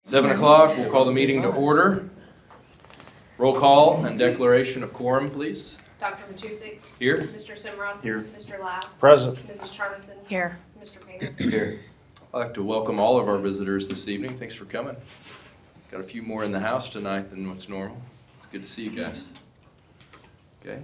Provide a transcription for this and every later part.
7 o'clock, we'll call the meeting to order. Roll call and declaration of quorum, please. Dr. Matusik. Here. Mr. Simrod. Here. Mr. Lau. Present. Mrs. Charmison. Here. Mr. Painter. Here. I'd like to welcome all of our visitors this evening. Thanks for coming. Got a few more in the house tonight than what's normal. It's good to see you guys. Okay.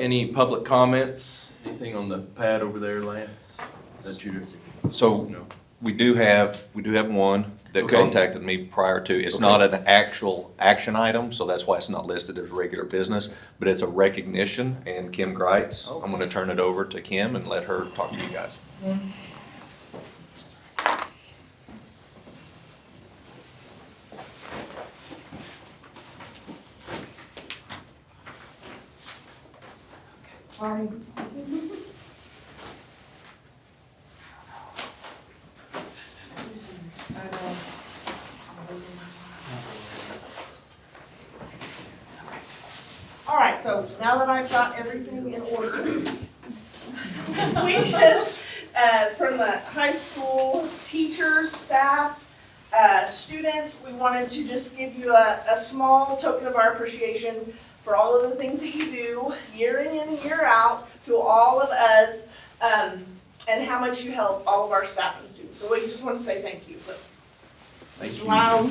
Any public comments? Anything on the pad over there, Lance? That you So no. we do have one that Okay. contacted me prior to. It's Okay. not an actual action item, so that's why it's not listed as regular business, but it's a recognition, and Kim Greitz. Okay. I'm gonna turn it over to Kim and let her talk to you guys. All right, so now that I've got everything in order, we just, from the high school teachers, staff, students, we wanted to just give you a small token of our appreciation for all of the things that you do year in and year out to all of us, and how much you help all of our staff and students. So we just want to say thank you. So, Thank Mr. you. Lau.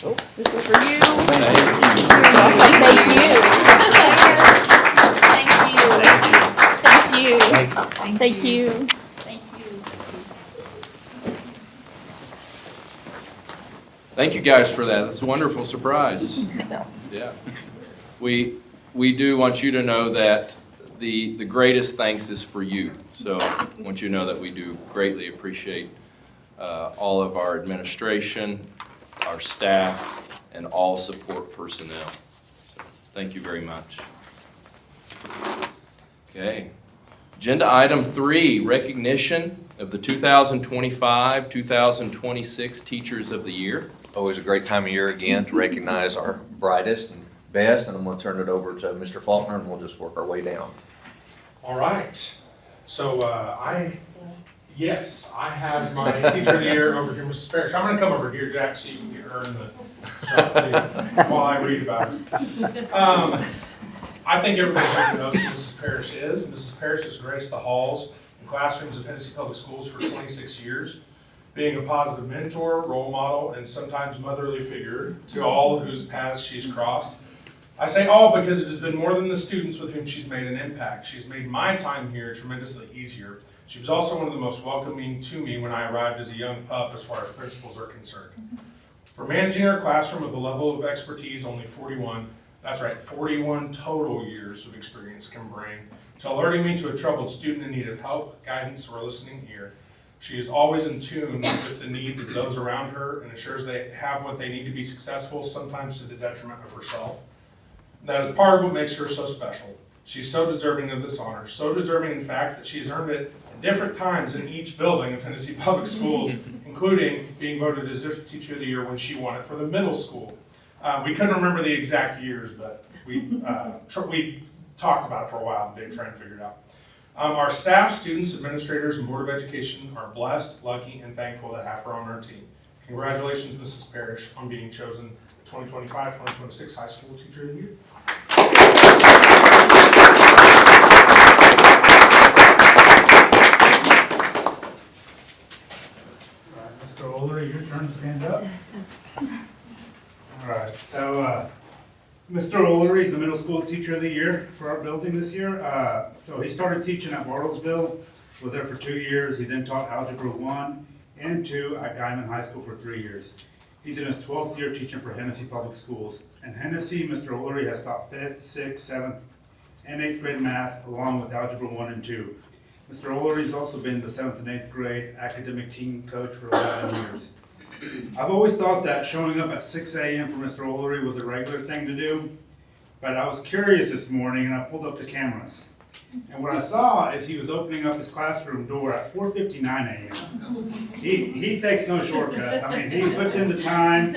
Oh, this is for you. Thank you. Thank you. Thank you guys for that. That's a wonderful surprise. Yeah. We do want you to know that the greatest thanks is for you. So I want you to know that we do greatly appreciate all of our administration, our staff, and all support personnel. So thank you very much. Okay. Agenda item 3, recognition of the 2025-2026 Teachers of the Year. Always a great time of year again to recognize our brightest and best, and I'm gonna turn it over to Mr. Faulkner, and we'll just work our way down. All right, so I have my Teacher of the Year over here, Mrs. Parrish. I'm gonna come over here, Jack, so you can earn the shot too, while I read about it. I think everybody here knows who Mrs. Parrish is. Mrs. Parrish has graced the halls and classrooms of Hennessey Public Schools for 26 years, being a positive mentor, role model, and sometimes motherly figure to all whose paths she's crossed. I say all because it has been more than the students with whom she's made an impact. She's made my time here tremendously easier. She was also one of the most welcoming to me when I arrived as a young pup as far as principals are concerned. For managing our classroom with a level of expertise only 41 total years of experience can bring, to alerting me to a troubled student in need of help, guidance, or a listening ear. She is always in tune with the needs of those around her and ensures they have what they need to be successful, sometimes to the detriment of herself. That is part of what makes her so special. She's so deserving of this honor, so deserving in fact that she's earned it at different times in each building of Hennessey Public Schools, including being voted as District Teacher of the Year when she won it for the middle school. We couldn't remember the exact years, but we talked about it for a while and trying to figure it out. Our staff, students, administrators, and Board of Education are blessed, lucky, and thankful to have her on our team. Congratulations, Mrs. Parrish, on being chosen 2025-2026 High School Teacher of the Year. Mr. Olery, your turn to stand up. All right, so Mr. Olery is the middle school teacher of the year for our building this year. So he started teaching at Bartlesville, was there for 2 years. He then taught Algebra 1 and 2 at Guyman High School for 3 years. He's in his 12th year teaching for Hennessey Public Schools. And Hennessey, Mr. Olery has taught 5th, 6th, 7th, and 8th grade math, along with Algebra 1 and 2. Mr. Olery's also been the 7th and 8th grade academic team coach for 11 years. I've always thought that showing up at 6 a.m. for Mr. Olery was a regular thing to do, but I was curious this morning and I pulled up the cameras. And what I saw is he was opening up his classroom door at 4:59 a.m. He takes no shortcuts. I mean, he puts in the time.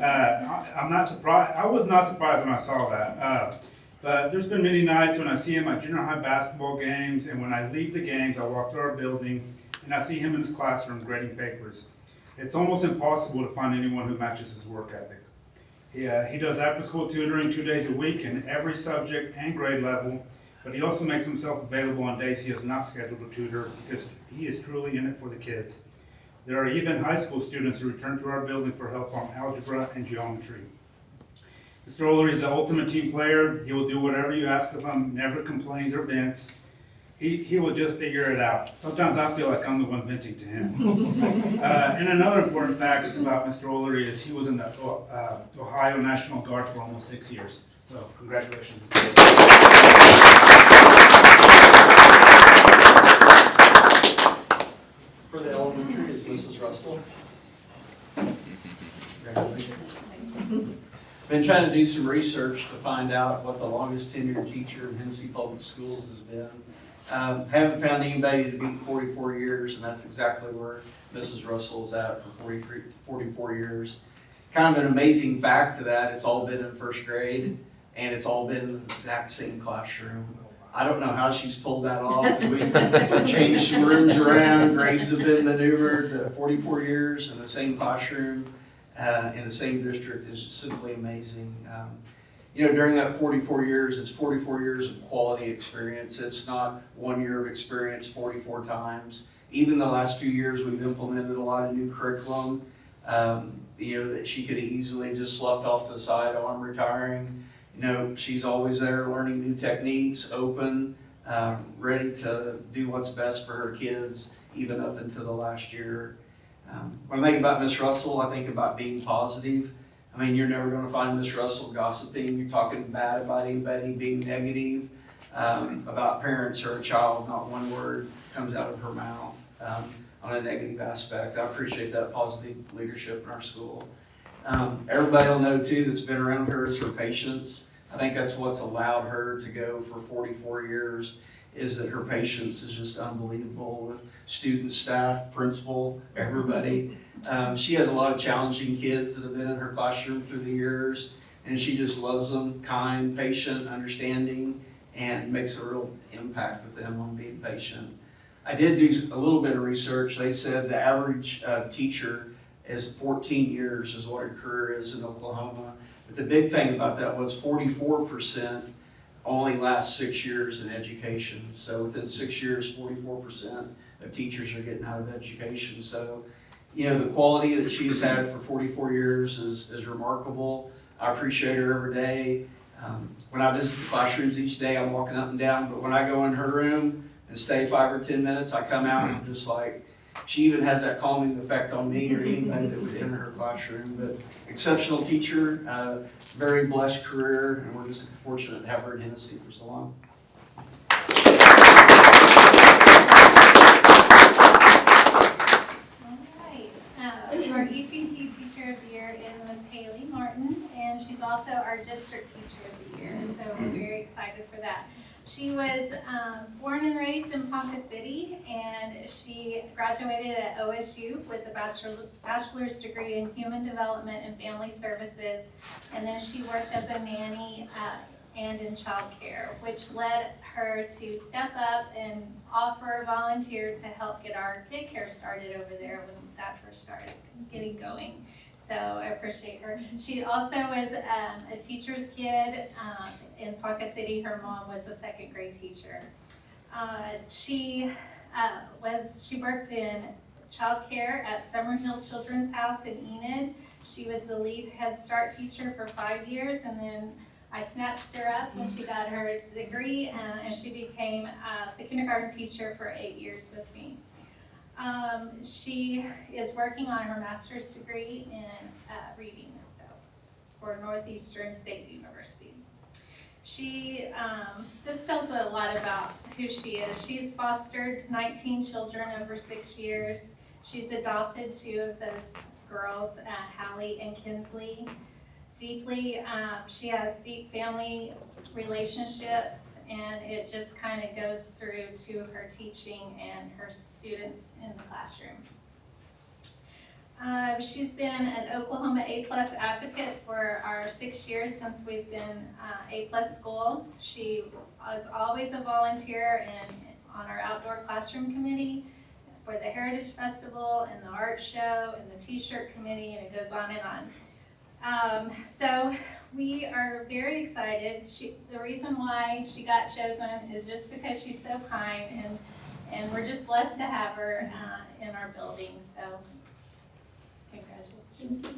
I'm not surprised. I was not surprised when I saw that. But there's been many nights when I see him at junior high basketball games, and when I leave the games, I walk through our building, and I see him in his classroom grading papers. It's almost impossible to find anyone who matches his work ethic. He does after-school tutoring 2 days a week in every subject and grade level, but he also makes himself available on days he is not scheduled to tutor because he is truly in it for the kids. There are even high school students who return to our building for help on algebra and geometry. Mr. Olery is the ultimate team player. He will do whatever you ask of him, never complains or vents. He will just figure it out. Sometimes I feel like I'm the one venting to him. And another important fact about Mr. Olery is he was in the Ohio National Guard for almost 6 years. So congratulations. For the elementary is Mrs. Russell. Congratulations. Been trying to do some research to find out what the longest tenured teacher in Hennessey Public Schools has been. Haven't found anybody to beat 44 years, and that's exactly where Mrs. Russell's at for 44 years. Kind of an amazing fact to that, it's all been in first grade, and it's all been in the exact same classroom. I don't know how she's pulled that off. We've changed some rooms around, grades have been maneuvered. 44 years in the same classroom, in the same district is just simply amazing. During that 44 years, it's 44 years of quality experience. It's not 1 year of experience 44 times. Even the last few years, we've implemented a lot of new curriculum, that she could have easily just left off to the side, oh, I'm retiring. She's always there learning new techniques, open, ready to do what's best for her kids, even up into the last year. When I think about Miss Russell, I think about being positive. You're never going to find Miss Russell gossiping. You're talking bad about anybody, being negative about parents or a child. Not one word comes out of her mouth on a negative aspect. I appreciate that positive leadership in our school. Everybody will know too that's been around her is her patience. I think that's what's allowed her to go for 44 years is that her patience is just unbelievable with students, staff, principal, everybody. She has a lot of challenging kids that have been in her classroom through the years, and she just loves them, kind, patient, understanding, and makes a real impact with them on being patient. I did do a little bit of research. They said the average teacher is 14 years is what her career is in Oklahoma. But the big thing about that was 44% only last 6 years in education. So within 6 years, 44% of teachers are getting out of education. So, the quality that she has had for 44 years is remarkable. I appreciate her every day. When I visit the classrooms each day, I'm walking up and down. But when I go in her room and stay 5 or 10 minutes, I come out and I'm just like, she even has that calming effect on me or anybody that was in her classroom. But exceptional teacher, very blessed career, and we're just fortunate to have her in Hennessey for so long. Our ECC Teacher of the Year is Miss Haley Martin, and she's also our District Teacher of the Year, so we're very excited for that. She was born and raised in Ponca City, and she graduated at OSU with a bachelor's degree in Human Development and Family Services, and then she worked as a nanny and in child care, which led her to step up and offer volunteer to help get our daycare started over there when that first started getting going. So I appreciate her. She also was a teacher's kid in Ponca City. Her mom was a second grade teacher. She worked in child care at Summerhill Children's House in Enid. She was the lead Head Start teacher for 5 years, and then I snatched her up when she got her degree, and she became the kindergarten teacher for 8 years with me. She is working on her master's degree in reading, so for Northeastern State University. This tells a lot about who she is. She's fostered 19 children over 6 years. She's adopted 2 of those girls, Hallie and Kinsley. She has deep family relationships, and it just kind of goes through to her teaching and her students in the classroom. She's been an Oklahoma A+ advocate for our 6 years since we've been A+ school. She was always a volunteer on our outdoor classroom committee. for the Heritage Festival and the art show and the t-shirt committee, and it goes on and on. So we are very excited. The reason why she got chosen is just because she's so kind, and we're just blessed to have her in our building. So congratulations.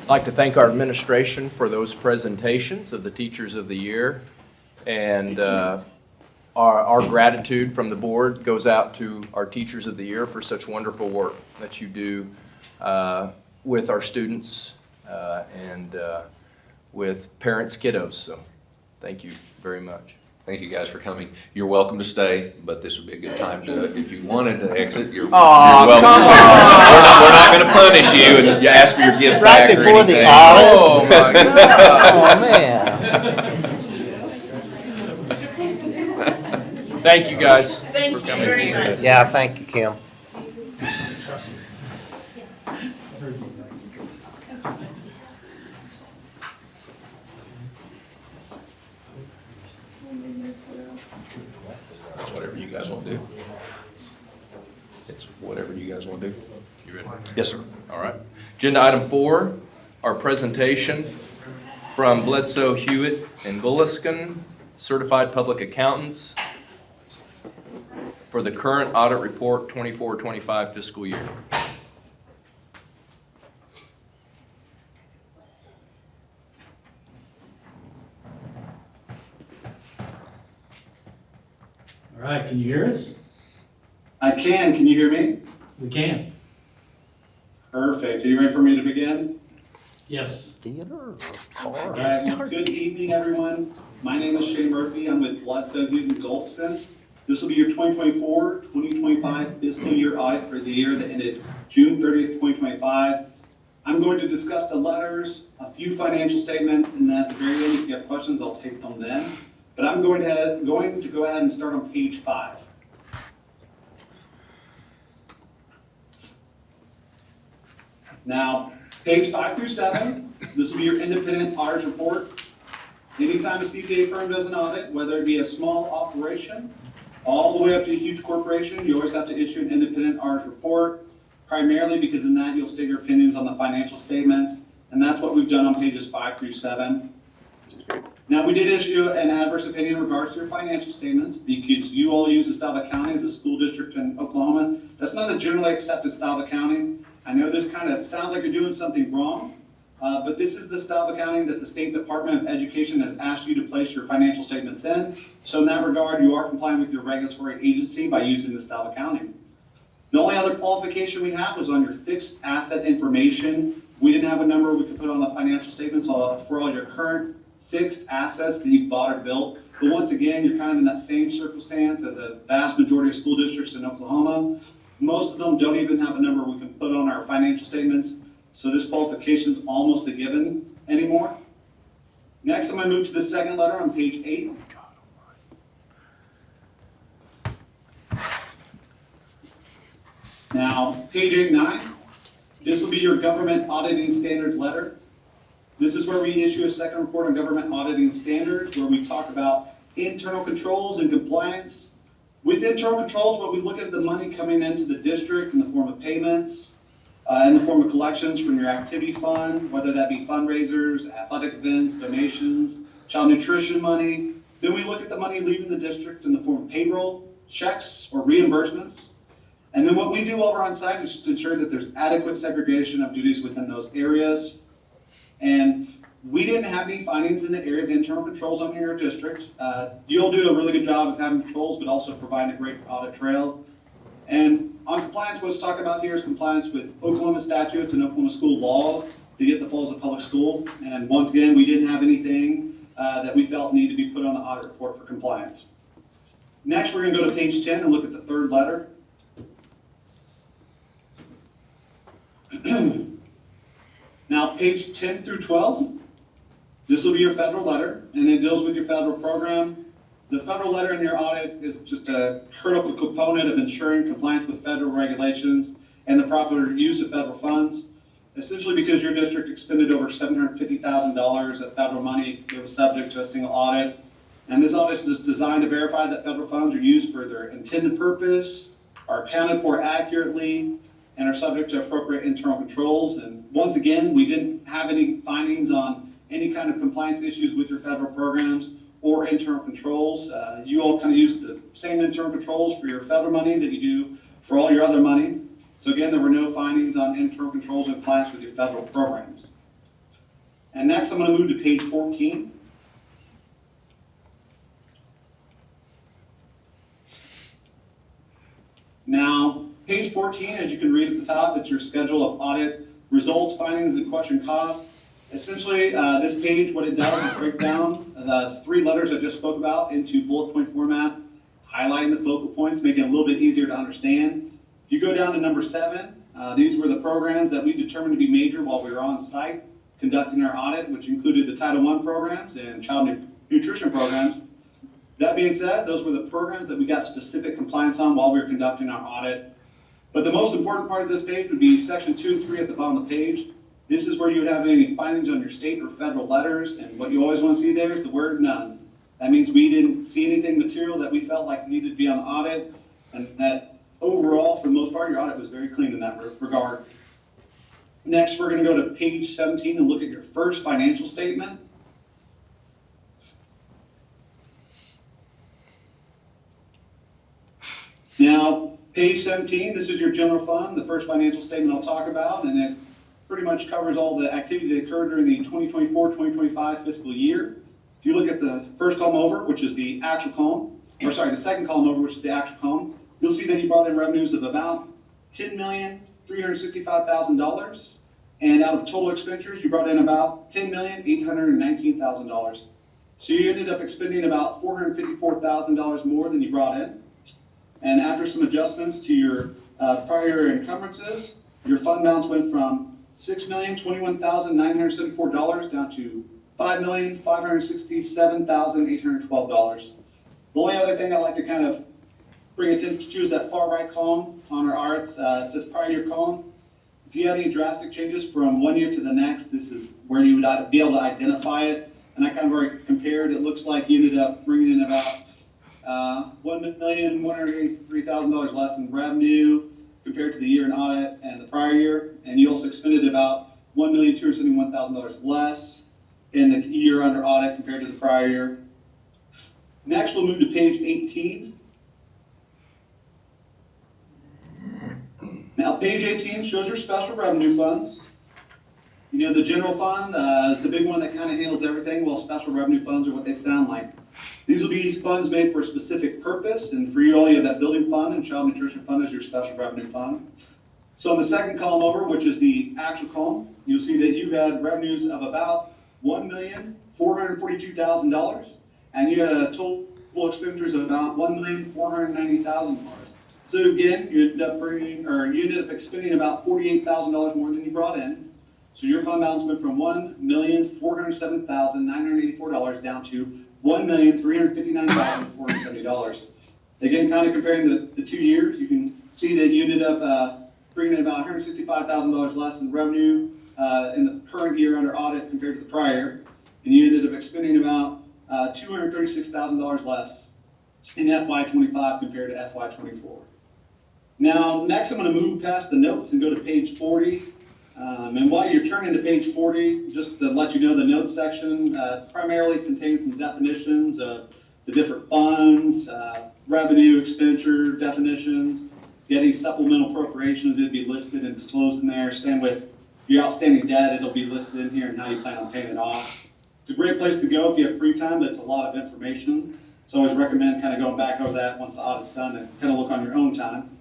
I'd like to thank our administration for those presentations of the Teachers of the Year. And our gratitude from the board goes out to our Teachers of the Year for such wonderful work that you do with our students and with parents' kiddos. So thank you very much. Thank you guys for coming. You're welcome to stay, but this would be a good time to, if you wanted to exit, you're welcome. come on. We're not gonna punish you and you ask for your gifts Right back or before the anything. audit. Oh, my God. Oh, man. Thank you, guys. Thank for you coming. very much. Yeah, thank you, Kim. It's whatever you guys want to do. It's whatever you guys want to do. You ready? Yes, sir. All right. Agenda item 4, our presentation from Bledsoe, Hewitt, and Bulliskin, Certified Public Accountants for the current audit report 24-25 fiscal year. All right, can you hear us? I can. Can you hear me? We can. Perfect. Are you ready for me to begin? Yes. Theater. All right. Good evening, everyone. My name is Shane Murphy. I'm with Bledsoe, Hewitt, and Gulfston. This will be your 2024-2025 fiscal year audit for the year that ended June 30th, 2025. I'm going to discuss the letters, a few financial statements, and then at the very end, if you have questions, I'll take them then. But I'm going to go ahead and start on page 5. Now, page 5 through 7, this will be your independent auditor's report. Anytime a CPA firm does an audit, whether it be a small operation, all the way up to a huge corporation, you always have to issue an independent auditor's report, primarily because in that you'll state your opinions on the financial statements, and that's what we've done on pages 5 through 7. Now, we did issue an adverse opinion in regards to your financial statements because you all use the style of accounting as a school district in Oklahoma. That's not a generally accepted style of accounting. I know this kind of sounds like you're doing something wrong, but this is the style of accounting that the State Department of Education has asked you to place your financial statements in. So in that regard, you are complying with your regulatory agency by using this style of accounting. The only other qualification we had was on your fixed asset information. We didn't have a number we could put on the financial statements for all your current fixed assets that you bought or built. But once again, you're kind of in that same circumstance as a vast majority of school districts in Oklahoma. Most of them don't even have a number we can put on our financial statements. So this qualification is almost a given anymore. Next, I'm going to move to the second letter on page 8. Now, page 8 and 9, this will be your government auditing standards letter. This is where we issue a second report on government auditing standards, where we talk about internal controls and compliance. With internal controls, what we look at is the money coming into the district in the form of payments, in the form of collections from your activity fund, whether that be fundraisers, athletic events, donations, child nutrition money. Then we look at the money leaving the district in the form of payroll, checks, or reimbursements. And then what we do while we're on site is to ensure that there's adequate segregation of duties within those areas. And we didn't have any findings in the area of internal controls on your district. You'll do a really good job of having controls, but also providing a great audit trail. And on compliance, what's talking about here is compliance with Oklahoma statutes and Oklahoma school laws to get the flows of public school. And once again, we didn't have anything that we felt needed to be put on the audit report for compliance. Next, we're going to go to page 10 and look at the third letter. Now, page 10 through 12, this will be your federal letter, and it deals with your federal program. The federal letter in your audit is just a critical component of ensuring compliance with federal regulations and the proper use of federal funds. essentially because your district expended over $750,000 of federal money, it was subject to a single audit. And this audit is designed to verify that federal funds are used for their intended purpose, are accounted for accurately, and are subject to appropriate internal controls. And once again, we didn't have any findings on any kind of compliance issues with your federal programs or internal controls. You all kind of use the same internal controls for your federal money that you do for all your other money. So again, there were no findings on internal controls and compliance with your federal programs. And next, I'm going to move to page 14. Now, page 14, as you can read at the top, it's your schedule of audit results, findings, and question costs. Essentially, this page, what it does is break down the 3 letters I just spoke about into bullet point format, highlighting the focal points, making it a little bit easier to understand. If you go down to number 7, these were the programs that we determined to be major while we were on site conducting our audit, which included the Title I programs and child nutrition programs. That being said, those were the programs that we got specific compliance on while we were conducting our audit. But the most important part of this page would be section 2 and 3 at the bottom of the page. This is where you would have any findings on your state or federal letters, and what you always want to see there is the word none. That means we didn't see anything material that we felt like needed to be on the audit, and that overall, for the most part, your audit was very clean in that regard. Next, we're going to go to page 17 and look at your first financial statement. Now, page 17, this is your general fund, the first financial statement I'll talk about, and it pretty much covers all the activity that occurred during the 2024-2025 fiscal year. If you look at the first column over, which is the actual column, or sorry, the second column over, which is the actual column, you'll see that you brought in revenues of about $10,365,000, and out of total expenditures, you brought in about $10,819,000. So you ended up expending about $454,000 more than you brought in. And after some adjustments to your prior encumbrances, your fund balance went from $6,021,974 down to $5,567,812. The only other thing I'd like to kind of bring attention to is that far right column on our audits. It says prior year column. If you had any drastic changes from one year to the next, this is where you would be able to identify it. And I kind of already compared. It looks like you ended up bringing in about $1,183,000 less in revenue compared to the year in audit and the prior year. And you also expended about $1,271,000 less in the year under audit compared to the prior year. Next, we'll move to page 18. Now, page 18 shows your special revenue funds. You know, the general fund is the big one that kind of handles everything, while special revenue funds are what they sound like. These will be funds made for a specific purpose, and for you all, you have that building fund and child nutrition fund as your special revenue fund. So on the second column over, which is the actual column, you'll see that you had revenues of about $1,442,000, and you had a total expenditures of about $1,490,000. So again, you ended up expending about $48,000 more than you brought in. So your fund balance went from $1,407,984 down to $1,359,470. Again, kind of comparing the 2 years, you can see that you ended up bringing in about $165,000 less in revenue in the current year under audit compared to the prior, and you ended up expending about $236,000 less in FY25 compared to FY24. Now, next I'm going to move past the notes and go to page 40. And while you're turning to page 40, just to let you know, the notes section primarily contains some definitions of the different funds, revenue, expenditure definitions. If you had any supplemental appropriations, it'd be listed and disclosed in there. Same with your outstanding debt, it'll be listed in here and how you plan on paying it off. It's a great place to go if you have free time, but it's a lot of information. So I always recommend kind of going back over that once the audit's done and kind of look on your own time.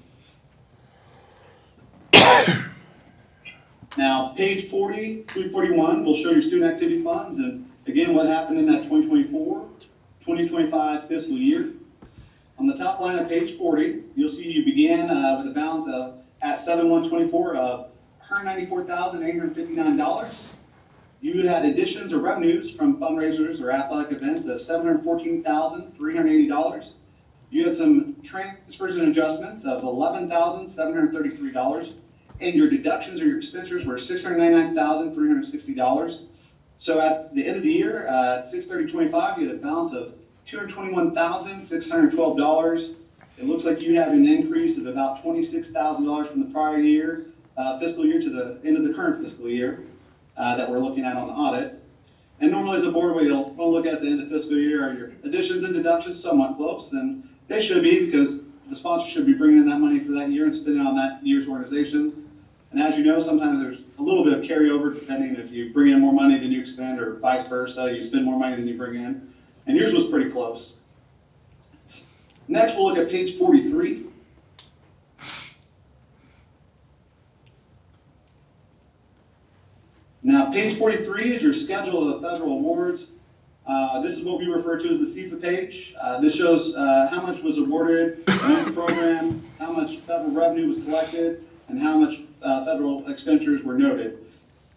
Now, page 40 through 41 will show your student activity funds, and again, what happened in that 2024-2025 fiscal year. On the top line of page 40, you'll see you began with a balance at 7/1/24 of $194,859. You had additions or revenues from fundraisers or athletic events of $714,380. You had some transfers and adjustments of $11,733. and your deductions or your expenditures were $699,360. So at the end of the year, at 6/30/25, you had a balance of $221,612. It looks like you had an increase of about $26,000 from the prior year, fiscal year to the end of the current fiscal year that we're looking at on the audit. And normally as a board, we'll look at the end of the fiscal year, are your additions and deductions somewhat close? And they should be, because the sponsor should be bringing in that money for that year and spending on that year's organization. And as you know, sometimes there's a little bit of carryover depending if you bring in more money than you expend or vice versa, you spend more money than you bring in. And yours was pretty close. Next, we'll look at page 43. Now, page 43 is your schedule of the federal awards. This is what we refer to as the CFA page. This shows how much was awarded in the program, how much federal revenue was collected, and how much federal expenditures were noted.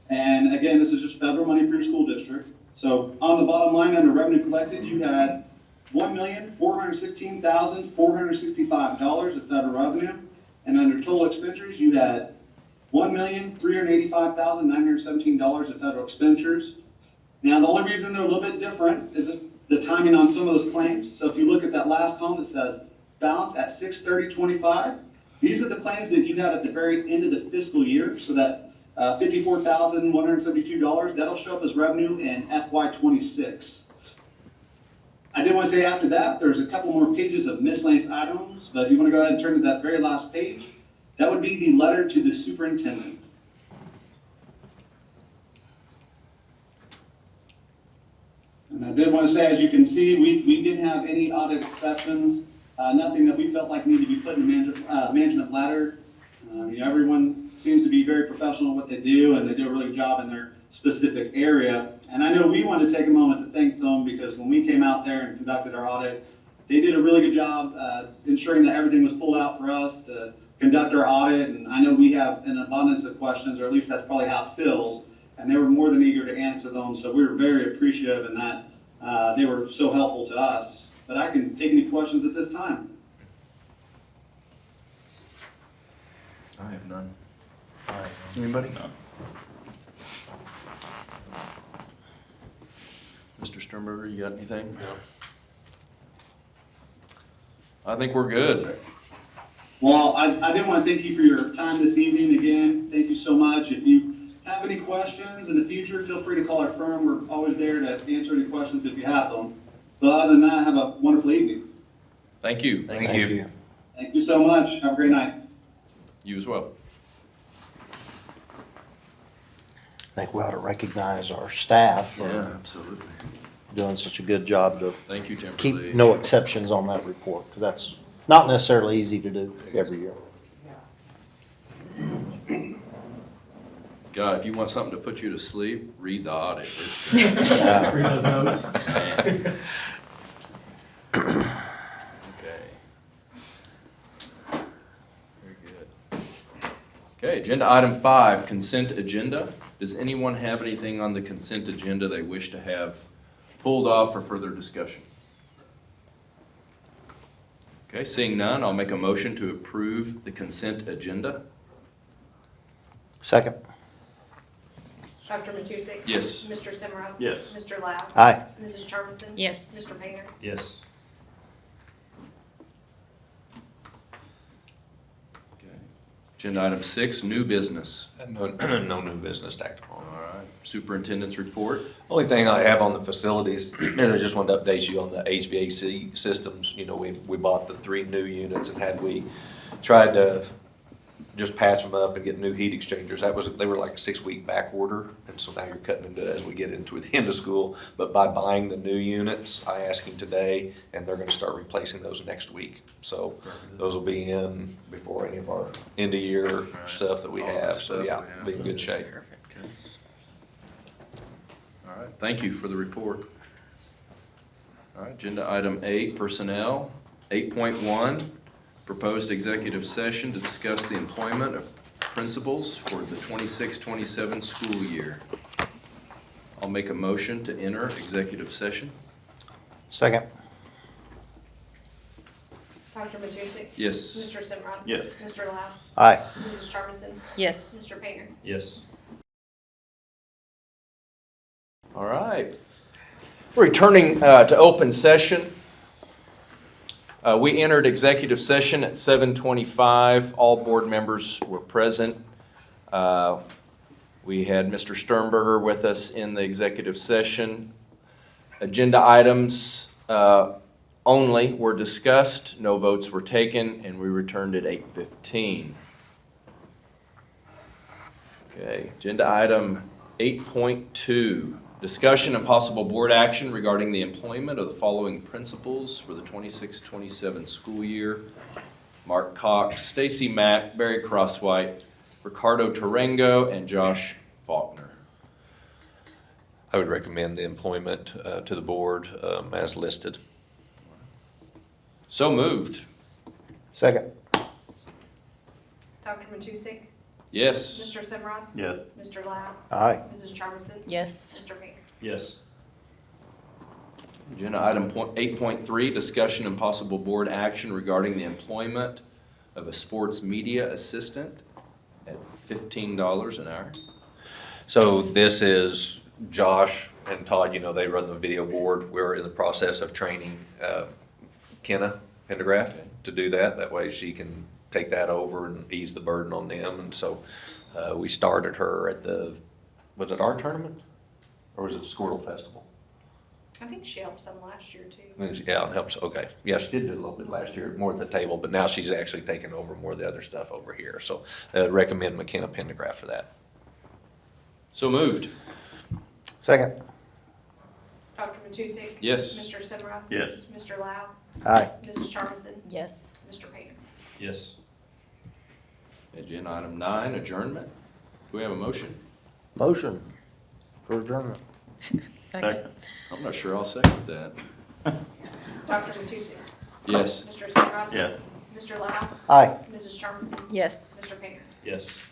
And again, this is just federal money for your school district. So on the bottom line under revenue collected, you had $1,416,465 of federal revenue. And under total expenditures, you had $1,385,917 of federal expenditures. Now, the only reason they're a little bit different is just the timing on some of those claims. So if you look at that last column that says balance at 6/30/25, these are the claims that you had at the very end of the fiscal year. So that $54,172, that'll show up as revenue in FY26. I did want to say after that, there's a couple more pages of miscellaneous items, but if you want to go ahead and turn to that very last page, that would be the letter to the superintendent. And I did want to say, as you can see, we didn't have any audit exceptions, nothing that we felt like needed to be put in the management letter. Everyone seems to be very professional in what they do, and they do a really good job in their specific area. And I know we wanted to take a moment to thank them, because when we came out there and conducted our audit, they did a really good job ensuring that everything was pulled out for us to conduct our audit. And I know we have an abundance of questions, or at least that's probably how it feels, and they were more than eager to answer them. So we were very appreciative in that they were so helpful to us. But I can take any questions at this time. I have none. Anybody? Mr. Sternberger, you got anything? No. I think we're good. Well, I did want to thank you for your time this evening again. Thank you so much. If you have any questions in the future, feel free to call our firm. We're always there to answer any questions if you have them. But other than that, have a wonderful evening. Thank you. Thank you. Thank you so much. Have a great night. You as well. I think we ought to recognize our staff for Yeah, absolutely. doing such a good job to Thank you, Timberly. keep no exceptions on that report, because that's not necessarily easy to do every year. God, if you want something to put you to sleep, read the audit. It's good. Read those notes. Okay. Very good. Okay, agenda item 5, consent agenda. Does anyone have anything on the consent agenda they wish to have pulled off for further discussion? Okay, seeing none, I'll make a motion to approve the consent agenda. Second. Dr. Matusek? Yes. Mr. Simrod? Yes. Mr. Lau? Aye. Mrs. Charmison? Yes. Mr. Painter? Yes. Okay. Agenda item 6, new business. No, no new business to act upon. All right, superintendent's report. Only thing I have on the facilities, and I just wanted to update you on the HVAC systems. You know, we bought the 3 new units, and had we tried to just patch them up and get new heat exchangers, they were like a 6-week back order, and so now you're cutting into as we get into the end of school. But by buying the new units, I asked him today, and they're going to start replacing those next week. So those will be in before any of our end of year stuff that we have. So yeah, be in good shape. Okay. All right, thank you for the report. All right, agenda item 8, personnel. 8.1, proposed executive session to discuss the employment of principals for the 26-27 school year. I'll make a motion to enter executive session. Second. Dr. Matusek? Yes. Mr. Simrod? Yes. Mr. Lau? Aye. Mrs. Charmison? Yes. Mr. Painter? Yes. All right. Returning to open session. We entered executive session at 7:25. All board members were present. We had Mr. Sternberger with us in the executive session. Agenda items only were discussed, no votes were taken, and we returned at 8:15. Okay, agenda item 8.2, discussion and possible board action regarding the employment of the following principals for the 26-27 school year. Mark Cox, Stacy Mack, Barry Crosswhite, Ricardo Tarango, and Josh Faulkner. I would recommend the employment to the board as listed. So moved. Second. Dr. Matusek? Yes. Mr. Simrod? Yes. Mr. Lau? Aye. Mrs. Charmison? Yes. Mr. Painter? Yes. Agenda item 8.3, discussion and possible board action regarding the employment of a sports media assistant at $15 an hour. So this is Josh and Todd, you know, they run the video board. We're in the process of training Kenna Pendergraft to do that. That way she can take that over and ease the burden on them. And so we started her at was it our tournament? Or was it Squirtle Festival? I think she helped some last year too. Yeah, it helps, okay. Yeah, she did do a little bit last year, more at the table, but now she's actually taking over more of the other stuff over here. So recommend McKenna Pendergraft for that. So moved. Second. Dr. Matusek? Yes. Mr. Simrod? Yes. Mr. Lau? Aye. Mrs. Charmison? Yes. Mr. Painter? Yes. Agenda item 9, adjournment. Do we have a motion? Motion for adjournment. Second. I'm not sure I'll second that. Dr. Matusek? Yes. Mr. Simrod? Yes. Mr. Lau? Aye. Mrs. Charmison? Yes. Mr. Painter? Yes.